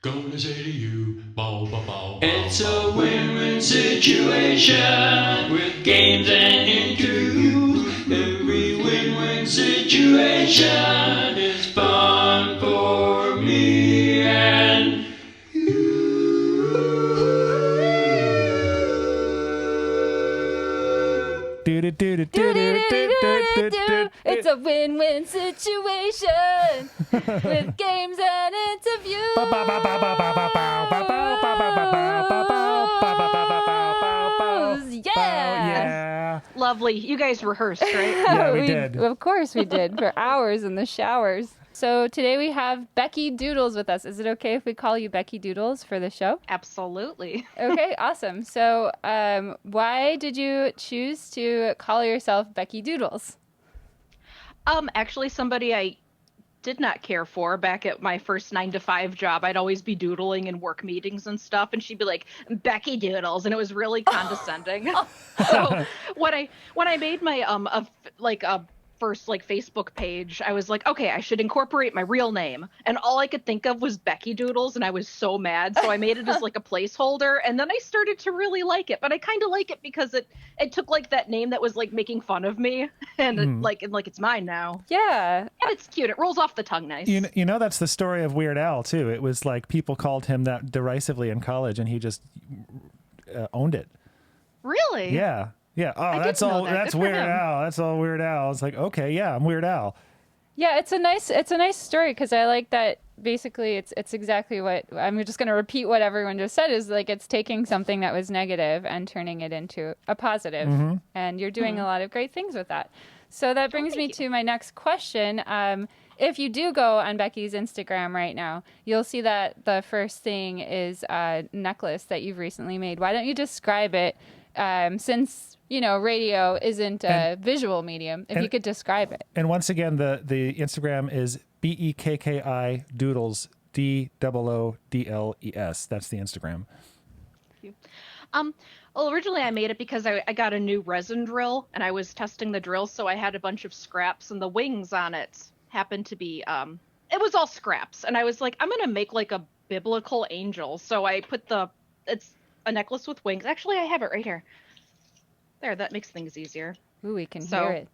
Gonna say to you, bow, bow, bow. It's a win-win situation with games and interviews. Every win-win situation is fun for me and It's a win-win situation with games and interviews. Yeah. Lovely. You guys rehearsed, right? Yeah, we did. Of course we did, for hours in the showers. So today we have Bekki Doodles with us. Is it okay if we call you Bekki Doodles for the show? Absolutely. Okay, awesome. So why did you choose to call yourself Bekki Doodles? Actually, somebody I did not care for back at my first 9-to-5 job. I'd always be doodling in work meetings and stuff, and she'd be like, Bekki Doodles, and it was really condescending. So when I made my first Facebook page, I was like, okay, I should incorporate my real name, and all I could think of was Bekki Doodles, and I was so mad, so I made it as a placeholder, and then I started to really like it. But I kind of like it because it took that name that was making fun of me, and it's mine now. Yeah, and it's cute. It rolls off the tongue nice. You know that's the story of Weird Al too. It was people called him that derisively in college, and he just owned it. Really? Yeah. Yeah. Oh, that's all. That's Weird Al. That's all Weird Al. It's like, okay, yeah, I'm Weird Al. Yeah, it's a nice story because I like that. Basically, it's exactly what I'm just going to repeat what everyone just said. Is it's taking something that was negative and turning it into a positive, and you're doing a lot of great things with that. So that brings me to my next question. If you do go on Becky's Instagram right now, you'll see that the first thing is a necklace that you've recently made. Why don't you describe it? Since radio isn't a visual medium, if you could describe it. And once again, the Instagram is Bekki Doodles, DOODLES. That's the Instagram. Well, originally I made it because I got a new resin drill and I was testing the drill, so I had a bunch of scraps and the wings on it happened to be it was all scraps, and I was like, I'm gonna make a biblical angel. So I put it's a necklace with wings. Actually, I have it right here. There, that makes things easier. Ooh, we can hear it.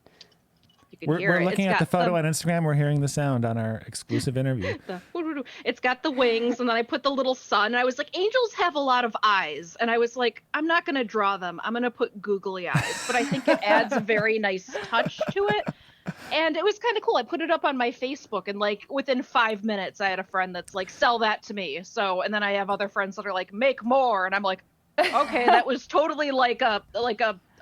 You can hear it. We're looking at the photo on Instagram. We're hearing the sound on our exclusive interview. It's got the wings, and then I put the little sun. And I was like, angels have a lot of eyes. And I was like, I'm not going to draw them. I'm going to put googly eyes. But I think it adds a very nice touch to it. And it was kind of cool. I put it up on my Facebook, and within 5 minutes, I had a friend that's like, sell that to me. So, and then I have other friends that are like, make more. And I'm like, okay, that was totally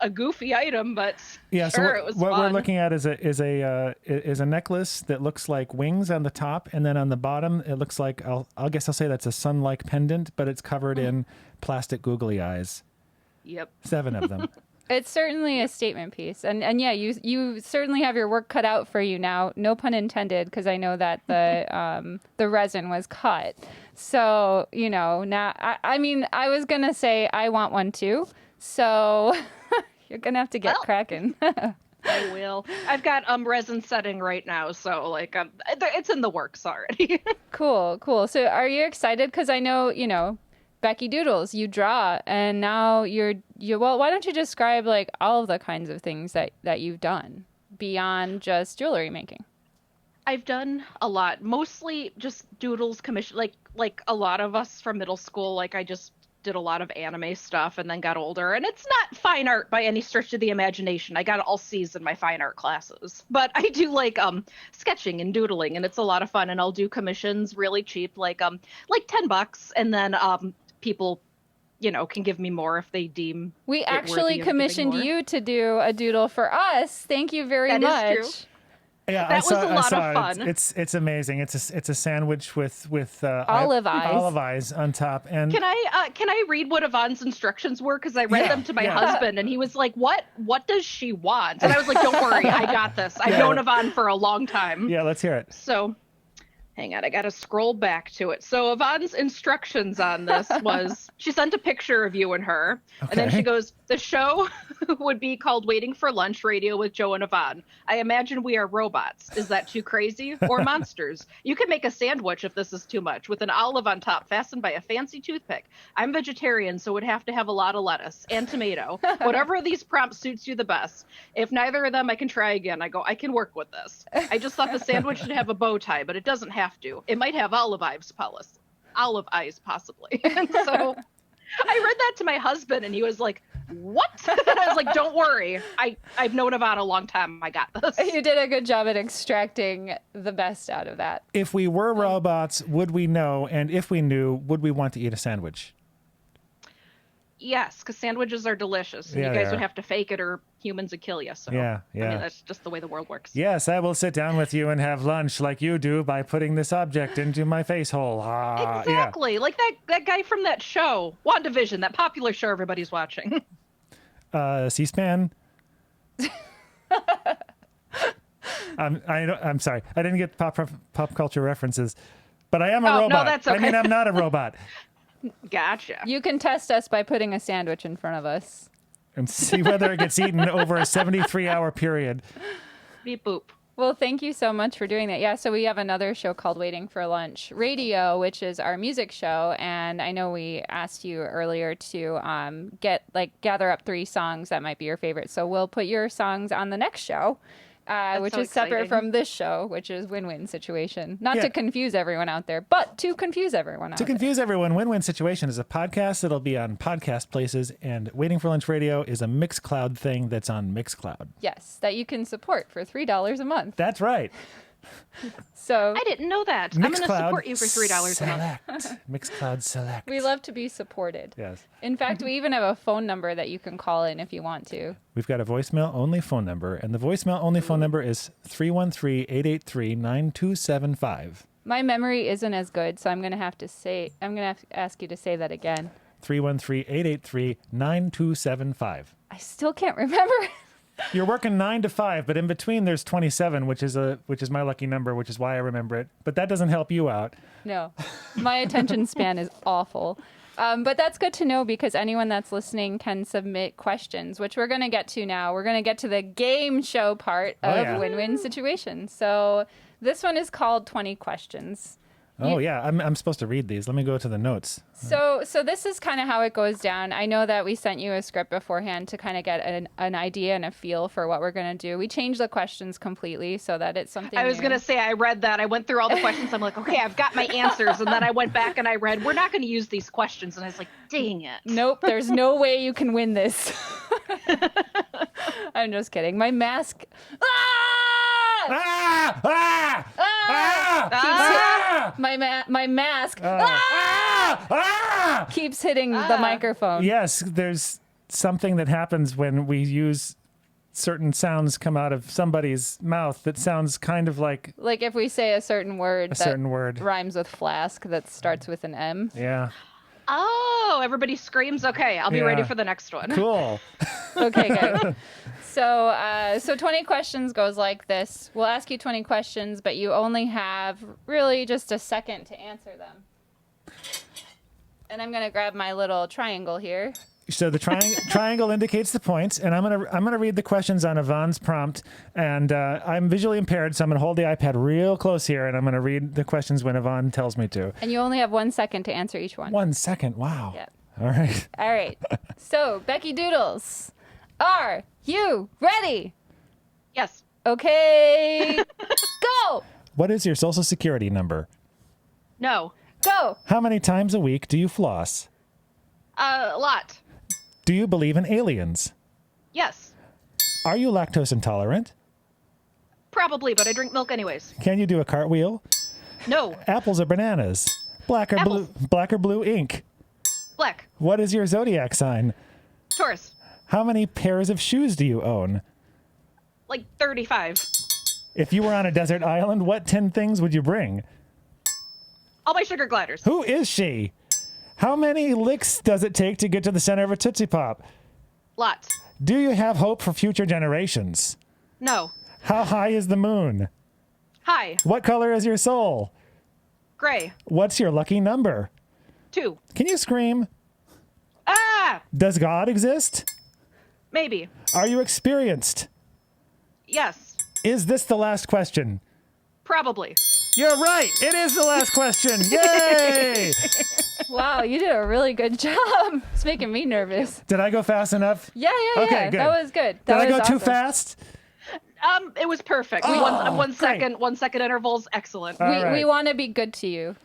a goofy item, but yeah. Sure, So it was what fun. we're looking at is a necklace that looks like wings on the top, and then on the bottom it looks like I'll say that's a sun-like pendant, but it's covered in plastic googly eyes. Yep. 7 of them. It's certainly a statement piece, and yeah, you certainly have your work cut out for you now. No pun intended, because I know that the resin was cut. So now I was gonna say I want one too. So you're gonna have to get cracking. I will. I've got resin setting right now, so it's in the works already. Cool. So are you excited? Because I know Bekki Doodles, you draw, and now well, why don't you describe all of the kinds of things that you've done beyond just jewelry making? I've done a lot, mostly just doodles, commission, like a lot of us from middle school. I just did a lot of anime stuff and then got older, and it's not fine art by any stretch of the imagination. I got all C's in my fine art classes, but I do sketching and doodling, and it's a lot of fun. And I'll do commissions really cheap, like $10, and then people can give me more if they deem we it actually worthy of commissioned giving more. you to do a doodle for us. Thank you very That much. is true. Yeah, That was a lot of fun. It's amazing. It's a sandwich with olive eyes on top. And Can I read what Yvonne's instructions were? Because I read them to my husband, and he was like, "What does she want?" And I was like, "Don't worry, I got this. I've known Yvonne for a long time." Yeah, let's hear it. So, hang on, I got to scroll back to it. So Yvonne's instructions on this was, she sent a picture of you and her, and then she goes, the show would be called Waiting for Lunch Radio with Joe and Yvonne. I imagine we are robots. Is that too crazy? Or monsters? You can make a sandwich if this is too much, with an olive on top fastened by a fancy toothpick. I'm vegetarian, so would have to have a lot of lettuce and tomato. Whatever of these prompts suits you the best. If neither of them, I can try again. I can work with this. I just thought the sandwich should have a bow tie, but it doesn't have to. It might have olive eyes, possibly. And so I read that to my husband, and he was like, what? I was like, don't worry. I've known Yvonne a long time. I got this. You did a good job at extracting the best out of that. If we were robots, would we know? And if we knew, would we want to eat a sandwich? Yes, because sandwiches are delicious. And Yeah, you they guys would are. have to fake it or humans would kill you. So, Yeah. I mean, that's just the way the world works. Yes, I will sit down with you and have lunch like you do by putting this object into my face hole. Ah, yeah. Exactly. Like that guy from that show, WandaVision, that popular show everybody's watching. C-SPAN. I'm sorry. I didn't get pop culture references, but I am a Oh, no, robot. that's I mean, okay. I'm not a robot. Gotcha. You can test us by putting a sandwich in front of us. And see whether it gets eaten over a 73-hour period. Beep boop. Well, thank you so much for doing that. Yeah, so we have another show called Waiting for Lunch Radio, which is our music show, and I know we asked you earlier to gather up 3 songs that might be your favorite. So we'll put your songs on the next show, which so is separate exciting. from this show, which is Win-Win Situation. Not Yeah. to confuse everyone out there, but to confuse everyone out To there. confuse everyone, Win-Win Situation is a podcast that'll be on podcast places, and Waiting for Lunch Radio is a Mixcloud thing that's on Mixcloud. Yes, that you can support for $3 a month. That's right. So I didn't know that. I'm going to Mixcloud support you for $3 a month. Select. Mixcloud Select. we love to be supported. Yes. In fact, we even have a phone number that you can call in if you want to. We've got a voicemail only phone number, and the voicemail only phone number is 313-883-9275. My memory isn't as good, so I'm going to have to ask you to say that again. 313-883-9275. I still can't remember. You're working 9 to 5, but in between there's 27, which is my lucky number, which is why I remember it. But that doesn't help you out. No, my attention span is awful. But that's good to know because anyone that's listening can submit questions, which we're going to get to now. We're going to get to the game show part of yeah. Win-Win Situation. So this one is called 20 Questions. Oh, yeah. I'm supposed to read these. Let me go to the notes. So this is kind of how it goes down. I know that we sent you a script beforehand to kind of get an idea and a feel for what we're going to do. We changed the questions completely so that it's something I was new. going to say, I read that. I went through all the questions. I'm like, okay, I've got my answers. And then I went back and I read, we're not going to use these questions. And I was like, dang it. Nope, there's no way you can win this. I'm just kidding. My mask. Ah! Ah! Ah! Ah! My mask Ah! Ah! keeps hitting the microphone. Yes, there's something that happens when we use certain sounds come out of somebody's mouth that sounds kind of like Like if we say a certain word rhymes with flask that starts with an M. Yeah. Oh, everybody screams. Okay, I'll be Yeah. ready for the next one. Cool. Okay, good. So 20 questions goes like this. We'll ask you 20 questions, but you only have really just a second to answer them. And I'm going to grab my little triangle here. So the triangle indicates the points, and I'm gonna read the questions on Yvonne's prompt. And I'm visually impaired, so I'm gonna hold the iPad real close here, and I'm gonna read the questions when Yvonne tells me to. And you only have 1 second to answer each one. 1 second. Wow. Yep. All right. All right. So, Bekki Doodles, are you ready? Yes. Okay. Go. What is your social security number? No. Go. How many times a week do you floss? A lot. Do you believe in aliens? Yes. Are you lactose intolerant? Probably, but I drink milk anyways. Can you do a cartwheel? No. Apples or bananas? Black or Apples. blue ink? Black. What is your zodiac sign? Taurus. How many pairs of shoes do you own? Like 35. If you were on a desert island, what 10 things would you bring? All my sugar gliders. Who is she? How many licks does it take to get to the center of a Tootsie Pop? Lots. Do you have hope for future generations? No. How high is the moon? Hi. What color is your soul? Gray. What's your lucky number? 2. Can you scream? Ah! Does God exist? Maybe. Are you experienced? Yes. Is this the last question? Probably. You're right. It is the last question. Yay! Wow, you did a really good job. It's making me nervous. Did I go fast enough? Yeah. Okay, good. That was good. Did I go was too awesome. fast? It was perfect. Oh, one great. second intervals, excellent. All right. We want to be good to you.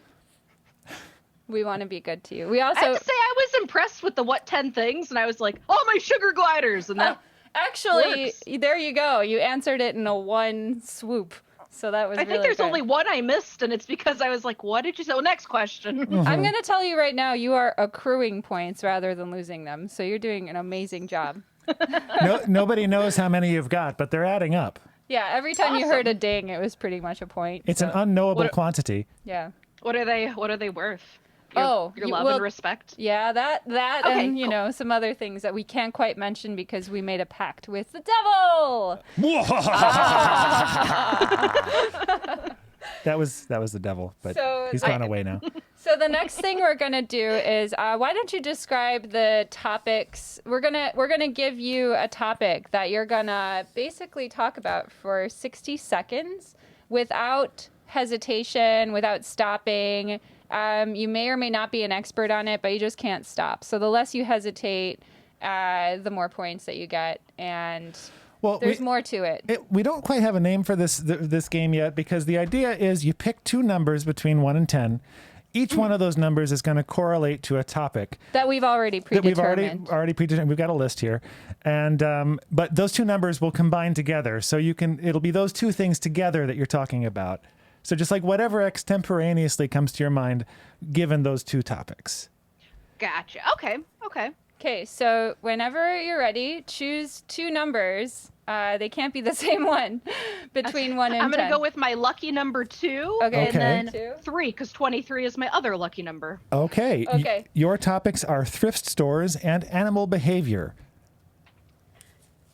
We want to be good to you. We I also have to say, I was impressed with the what 10 things, and I was like, oh, my sugar gliders, and that. actually works. there you go. You answered it in a one swoop. So that was I think really there's good. only one I missed, and it's because I was like, what did you say? Well, next question. I'm going to tell you right now, you are accruing points rather than losing them. So you're doing an amazing job. Nobody knows how many you've got, but they're adding up. Yeah, every time you Awesome. heard a ding, it was pretty much a point. It's so, an unknowable What- quantity. yeah. What are they worth? Your You- love well, and respect. Yeah, that Okay, and, you cool. know, some other things that we can't quite mention because we made a pact with the devil. That was the devil, but So he's gone away now. So the next thing we're gonna do is why don't you describe the topics? We're gonna give you a topic that you're gonna basically talk about for 60 seconds without hesitation, without stopping. You may or may not be an expert on it, but you just can't stop. So the less you hesitate, the more points that you get, and Well, there's more to it. we don't quite have a name for this game yet because the idea is you pick two numbers between 1 and 10. Each one of those numbers is going to correlate to a topic That we've already that we've predetermined. already predetermined. We've got a list here, and but those two numbers will combine together. So it'll be those two things together that you're talking about. So just like whatever extemporaneously comes to your mind, given those two topics. Gotcha. Okay. Okay, so whenever you're ready, choose two numbers. They can't be the same one between 1 and 10. I'm going to go with my lucky number 2. Okay. Okay. And then Two. 3, because 23 is my other lucky number. Okay. Okay. Your topics are thrift stores and animal behavior.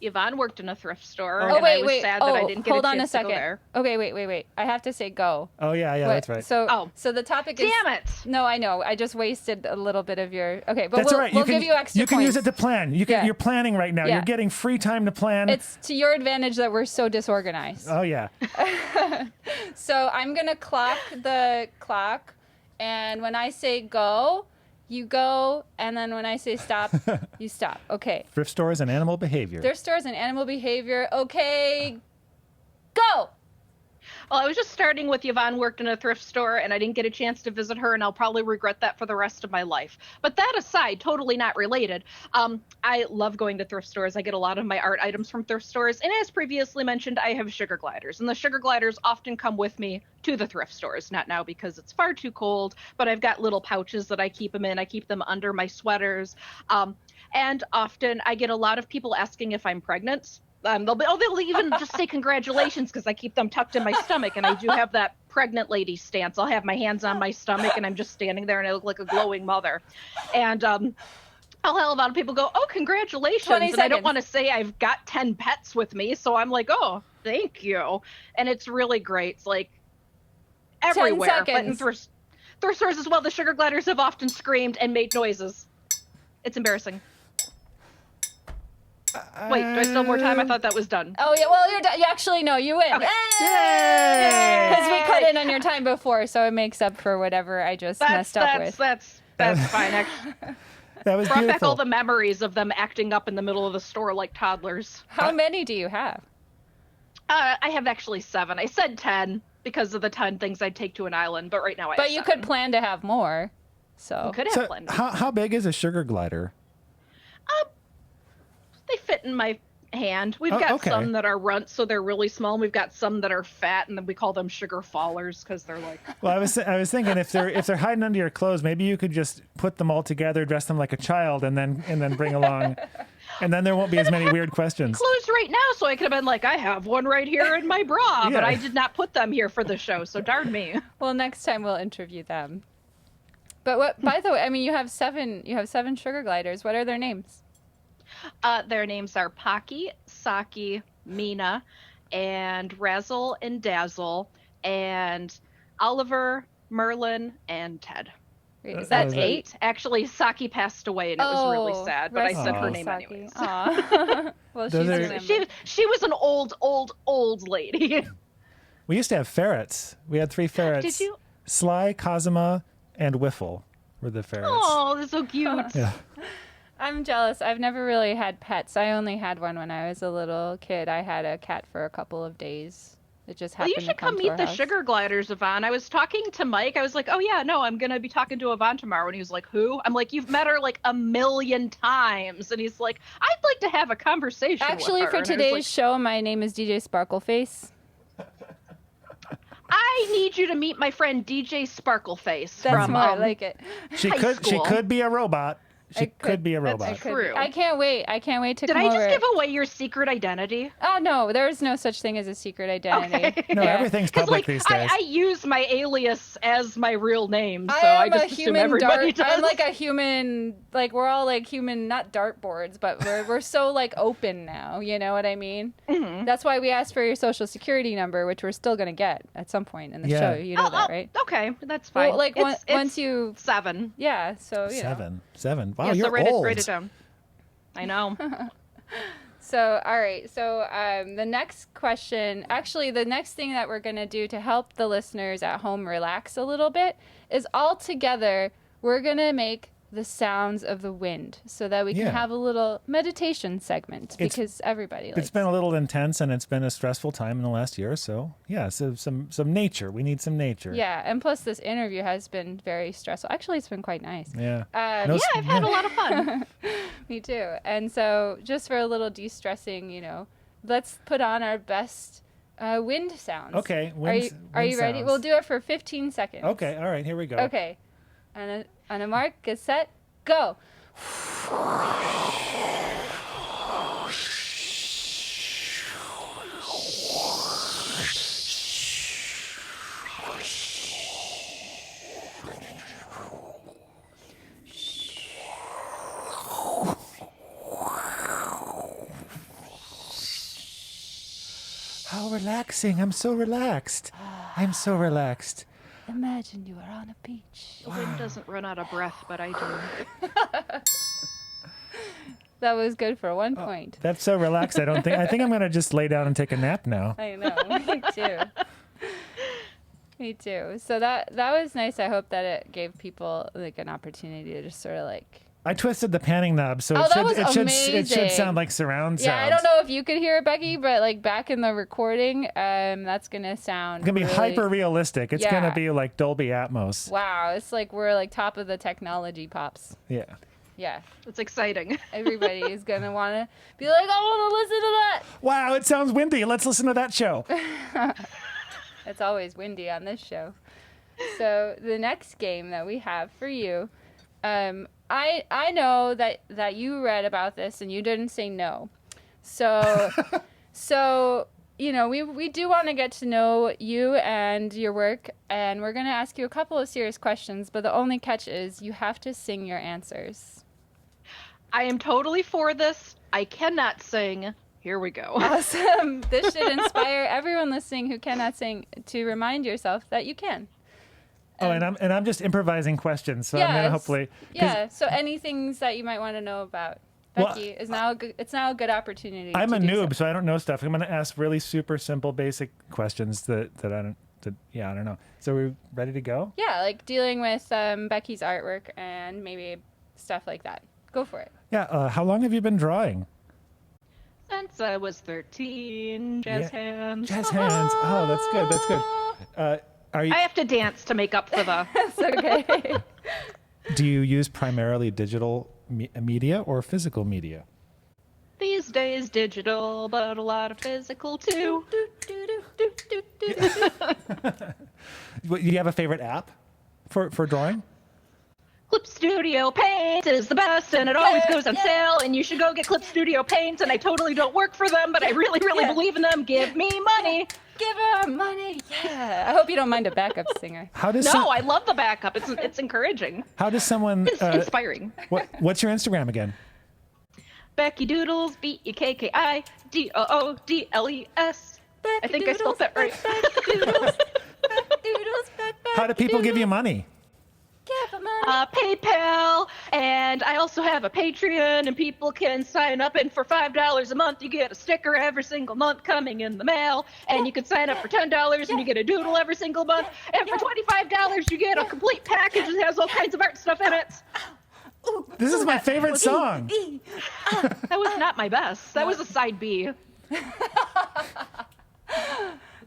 Yvonne worked in a thrift store, Oh, and wait, I was wait. sad that I didn't get hold a on a chance to go second. there. Okay, wait. I have to say go. Oh yeah, Wait, that's right. So, Oh. so the topic is. Damn it! No, I know. I just wasted a little bit of your. Okay, but That's we'll, all right. we'll give you extra You can points. use it to plan. Yeah. You're planning right now. Yeah. You're getting free time to plan. It's to your advantage that we're so disorganized. Oh yeah. So I'm gonna clock the clock, and when I say go, you go, and then when I say stop, you stop. Okay. Thrift stores and animal behavior. Thrift stores and animal behavior. Okay, go. Well, I was just starting with Yvonne worked in a thrift store, and I didn't get a chance to visit her, and I'll probably regret that for the rest of my life. But that aside, totally not related. I love going to thrift stores. I get a lot of my art items from thrift stores, and as previously mentioned, I have sugar gliders, and the sugar gliders often come with me to the thrift stores. Not now because it's far too cold, but I've got little pouches that I keep them in. I keep them under my sweaters, and often I get a lot of people asking if I'm pregnant. They'll even just say congratulations because I keep them tucked in my stomach, and I do have that pregnant lady stance. I'll have my hands on my stomach, and I'm just standing there, and I look like a glowing mother. And I'll have a lot of people go, "Oh, congratulations!" 20 And I don't seconds. want to say I've got 10 pets with me, so I'm like, "Oh, thank you," and it's really great. It's like everywhere, but in seconds. thrift stores as well. The sugar gliders have often screamed and made noises. It's embarrassing. Wait, do I still have more time? I thought that was done. Oh yeah, well you're done. You actually no, you win. Okay. Yay! Because we cut in on your time before, so it makes up for whatever I just messed up with. That's fine. Actually, That was brought back beautiful. all the memories of them acting up in the middle of the store like toddlers. How many do you have? I have actually 7. I said 10 because of the 10 things I'd take to an island, but right now I have But you 7. could plan to have more. So You could have So planned. how big is a sugar glider? They fit in my hand. We've Oh, got okay. some that are runts, so they're really small. And we've got some that are fat, and then we call them sugar fallers because they're like. Well, I was thinking if they're hiding under your clothes, maybe you could just put them all together, dress them like a child, and then bring along, and then there won't be as many weird questions. Clothes right now, so I could have been like, I have one right here in my bra, but Yeah. I did not put them here for the show, so darn me. well, next time we'll interview them. But what? By the way, I mean you have 7. You have 7 sugar gliders. What are their names? Their names are Pocky, Saki, Mina, and Razzle and Dazzle, and Oliver, Merlin, and Ted. Wait, is that was it? 8? Actually, Saki passed away, and it was really sad. But I rest said in her peace, name Saki. anyways. Aw. Well, Those she's are- remembered. She was an old lady. We used to have ferrets. We had 3 ferrets. Did you? Sly, Kazuma, and Wiffle were the ferrets. Oh, they're so cute. Yeah. I'm jealous. I've never really had pets. I only had one when I was a little kid. I had a cat for a couple of days. It just Well, happened you should to come come to our meet the house. sugar gliders, Yvonne. I was talking to Mike. I was like, oh, yeah, no, I'm going to be talking to Yvonne tomorrow. And he was like, who? I'm like, you've met her like a million times. And he's like, I'd like to have a conversation Actually, with her. for And I was today's like, show, my name is DJ Sparkleface. I need you to meet my friend DJ Sparkleface. That's from, more like it. She High could school. be a robot. She could be a That's robot. true. I can't wait. I can't wait to Did come I just over. give away your secret identity? Oh, no, there's no such thing as a secret identity. Okay. No, Yeah. everything's Because public like these days. I use my alias as my real name, so I I am just a assume human everybody dart. does. I'm like a human. Like we're all like human, not dartboards, but we're so like open now. You know what I mean? Mhm. That's why we asked for your social security number, which we're still gonna get at some point in the Yeah. show. You know that, right? Okay, that's fine. Well, like It's once you, 7. yeah. So you know. 7. Wow, Yeah, you're so write old. it down. I know. So, all right. So, the next question, actually, the next thing that we're going to do to help the listeners at home relax a little bit is all together, we're going to make the sounds of the wind so that we can Yeah. have a little meditation segment It's- because everybody likes It's been a little intense and it's been a stressful time in the last year or so. Yeah, so some nature. We need some nature. Yeah. And plus, this interview has been very stressful. Actually, it's been quite nice. Yeah. No, Yeah, I've had a lot of fun. Me too. And so, just for a little de-stressing, you know, let's put on our best wind sounds. Okay. Are you wind ready? sounds. We'll do it for 15 seconds. Okay. All right. Here we go. Okay. On a mark, get set, go. How relaxing. I'm so relaxed. I'm so relaxed. Imagine you are on a beach. The wind doesn't run out of breath, but I do. That was good for 1 point. That's so relaxed. I think I'm going to just lay down and take a nap now. I know. Me too. Me too. So that was nice. I hope that it gave people like an opportunity to just sort of like. I twisted the panning knob, so Oh, that was it should amazing. sound like surround sound. Yeah, I don't know if you could hear it, Becky, but like back in the recording, that's gonna sound. It's gonna be really- hyper realistic. It's gonna Yeah. be like Dolby Atmos. Wow, it's like we're like top of the technology pops. Yeah. Yeah, It's exciting. everybody is gonna want to be like, I want to listen to that. Wow, it sounds windy. Let's listen to that show. It's always windy on this show. So the next game that we have for you, I know that you read about this and you didn't say no. So you know, we do want to get to know you and your work, and we're going to ask you a couple of serious questions, but the only catch is you have to sing your answers. I am totally for this. I cannot sing. Here we go. Awesome. This should inspire everyone listening who cannot sing to remind yourself that you can. Oh, and I'm just improvising questions, so I'm gonna Yes. hopefully. 'cause Yeah, so any things that you might want to know about Well, Becky is now it's now a good opportunity. I'm to a do noob, so. so I don't know stuff. I'm gonna ask really super simple, basic questions that I don't. I don't know. So we're ready to go. Yeah, like dealing with Becky's artwork and maybe stuff like that. Go for it. Yeah. How long have you been drawing? Since I was 13, jazz Yeah. hands. Jazz hands. Oh, that's good. That's good. Are you? I have to dance to make up for the. It's okay. Do you use primarily digital media or physical media? These days, digital, but a lot of physical too. Do you have a favorite app for drawing? Clip Studio Paint is the best, and it always goes on sale, and you should go get Clip Studio Paint, and I totally don't work for them, but I really, really believe in them. Give me money. Give her money. Yeah. I hope you don't mind a backup singer. How does No, I love the backup. It's encouraging. how does someone? It's inspiring. What's your Instagram again? Bekki Doodles, BEKKIDOODLES. I think I spelled that right. Doodles, How do people give you money? Give PayPal, and I also have a Patreon, and people can sign up, and for $5 a month, you get a sticker every single month coming in the mail, and you can sign up for $10 and you get a doodle every single month, and for $25 you get a complete package that has all kinds of art stuff in it. This is my favorite song. That was not my best. That was a side B.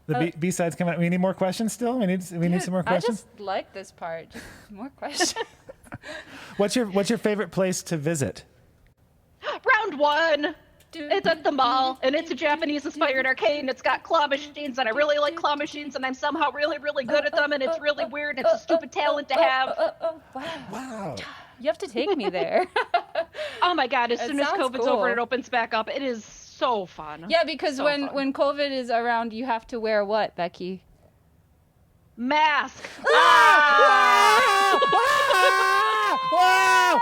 The B-sides come out. We need more questions still? We need some more I questions? just like this part. Just more questions. What's your favorite place to visit? Round one. It's at the mall, and it's a Japanese-inspired arcade, and it's got claw machines, and I really like claw machines, and I'm somehow really, really good at them, and it's really weird, and it's a stupid talent to have. Wow. You have to take me there. Oh my god, as soon as sounds COVID's cool. over and it opens back up, it is so fun. Yeah, because So when fun. COVID is around, you have to wear what, Becky? Mask. Whoa! Whoa!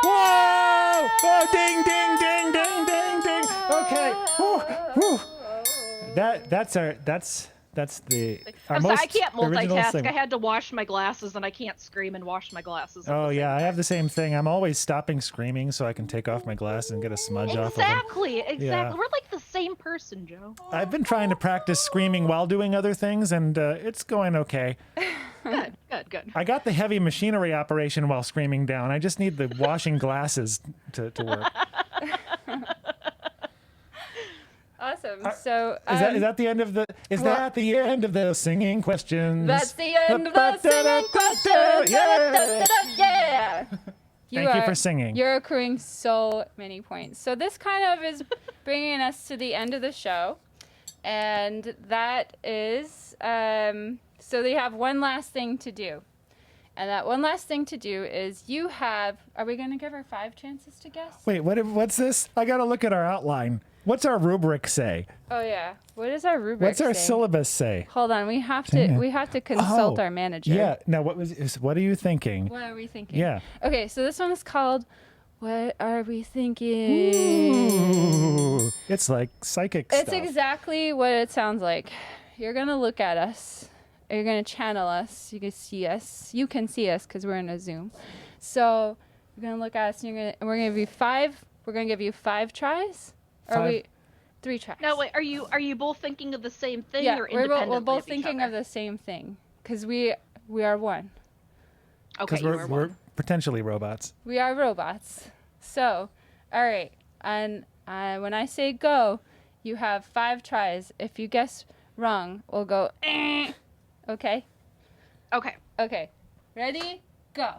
Whoa! Oh, ding, ding, ding, ding, ding, ding. Okay. Whew, whew. That's our I'm most sorry, I can't original multitask. segment. I had to wash my glasses, and I can't scream and wash my glasses. Oh yeah, I have the same thing. I'm always stopping screaming so I can take off my glasses and get a smudge off of them. Exactly. Yeah. We're like the same person, Joe. I've been trying to practice screaming while doing other things, and it's going okay. Good. I got the heavy machinery operation while screaming down. I just need the washing glasses to work. Awesome. So Is that the end of the? Is that the end of the singing questions? that's the end of the singing question. Yeah. Yeah. Thank you for singing. You're accruing so many points. So this kind of is bringing us to the end of the show, and that is so they have one last thing to do. And that one last thing to do is you have. Are we going to give her 5 chances to guess? Wait, what's this? I got to look at our outline. What's our rubric say? Oh yeah. What does our rubric What's our say? syllabus say? Hold on. We have to consult our manager. Yeah. Now, what are you thinking? What are we thinking? Yeah. Okay. So this one is called "What Are We Thinking?" Ooh, it's like psychic It's stuff. exactly what it sounds like. You're gonna look at us. You're gonna channel us. You can see us. You can see us because we're in a Zoom. So you're gonna look at us, and we're gonna give you 5. We're gonna give you 5 tries. Or 3 tries. Now, wait, are you both thinking of the same thing, Yeah, or we're independently both of each thinking other? of the same thing because we are one. Okay, Because you are we're one. potentially robots. We are robots. So, all right. And when I say go, you have 5 tries. If you guess wrong, we'll go. Okay. Okay, Okay. Ready? Go.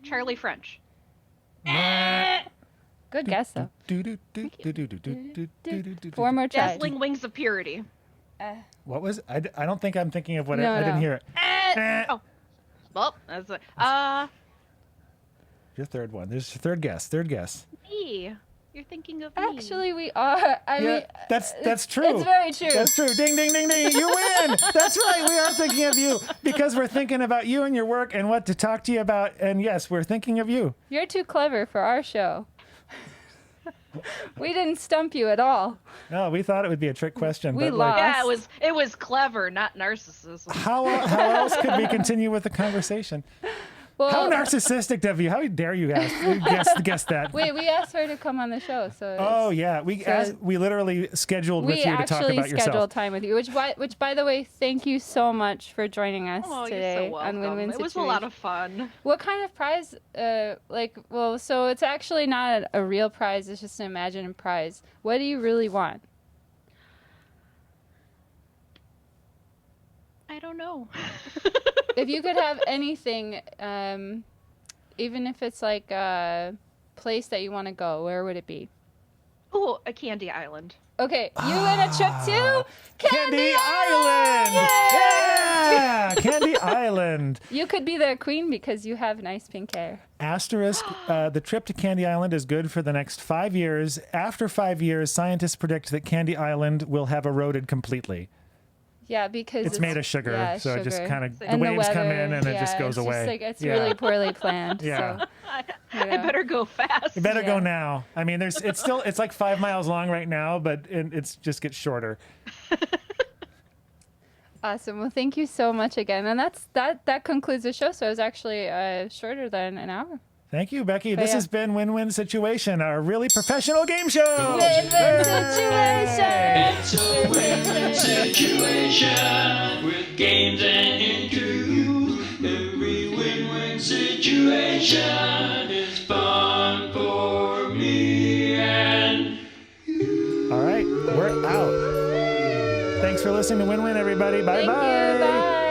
Charlie French. Good guess though. 4 4 more tries. Dazzling Wings of Purity. What was? I don't think I'm thinking of what No, I didn't no. hear it. Oh. Well, that's it. Your third one. There's your third guess. Third guess. Me. You're thinking of me. Actually, we are. I mean, that's true. It's very true. That's true. Ding, ding, ding, ding. You win. That's right. We are thinking of you because we're thinking about you and your work and what to talk to you about. And yes, we're thinking of you. You're too clever for our show. We didn't stump you at all. No, we thought it would be a trick question. We but like, lost. Yeah, it was clever, not narcissism. how else could we continue with the conversation? Well, How narcissistic of you? How dare you guess that? wait, we asked her to come on the show, so. Oh yeah, we literally scheduled with We you to talk actually about scheduled yourself. time with you, which by the way, thank you so much for joining us Oh, today you're so on welcome. Win-Win It was a Situation. lot of fun. What kind of prize? So it's actually not a real prize. It's just an imagined prize. What do you really want? I don't know. If you could have anything, even if it's like a place that you want to go, where would it be? Oh, a Candy Island. Okay, you win a trip to Candy Island! Yeah! Candy Island. You could be their queen because you have nice pink hair. Asterisk, the trip to Candy Island is good for the next 5 years. After 5 years, scientists predict that Candy Island will have eroded completely. Yeah, because It's made of sugar, yeah, so it just sugar. kind of, the And waves come weather, in and it just yeah, goes it's away. Just like, it's Yeah. really poorly planned. Yeah. So, you I know. better go fast. You better go Yeah. now. I mean, it's like 5 miles long right now, but it's just gets shorter. Awesome. Well, thank you so much again. And that concludes the show. So it was actually shorter than an hour. Thank you, Becky. But This yeah. has been Win-Win Situation, our really professional game show. Win-win situation. It's a win-win situation with games and interviews. Every win-win situation is fun for me and All right, we're out. Thanks for listening to Win-Win, everybody. Bye-bye. Thank you. Bye.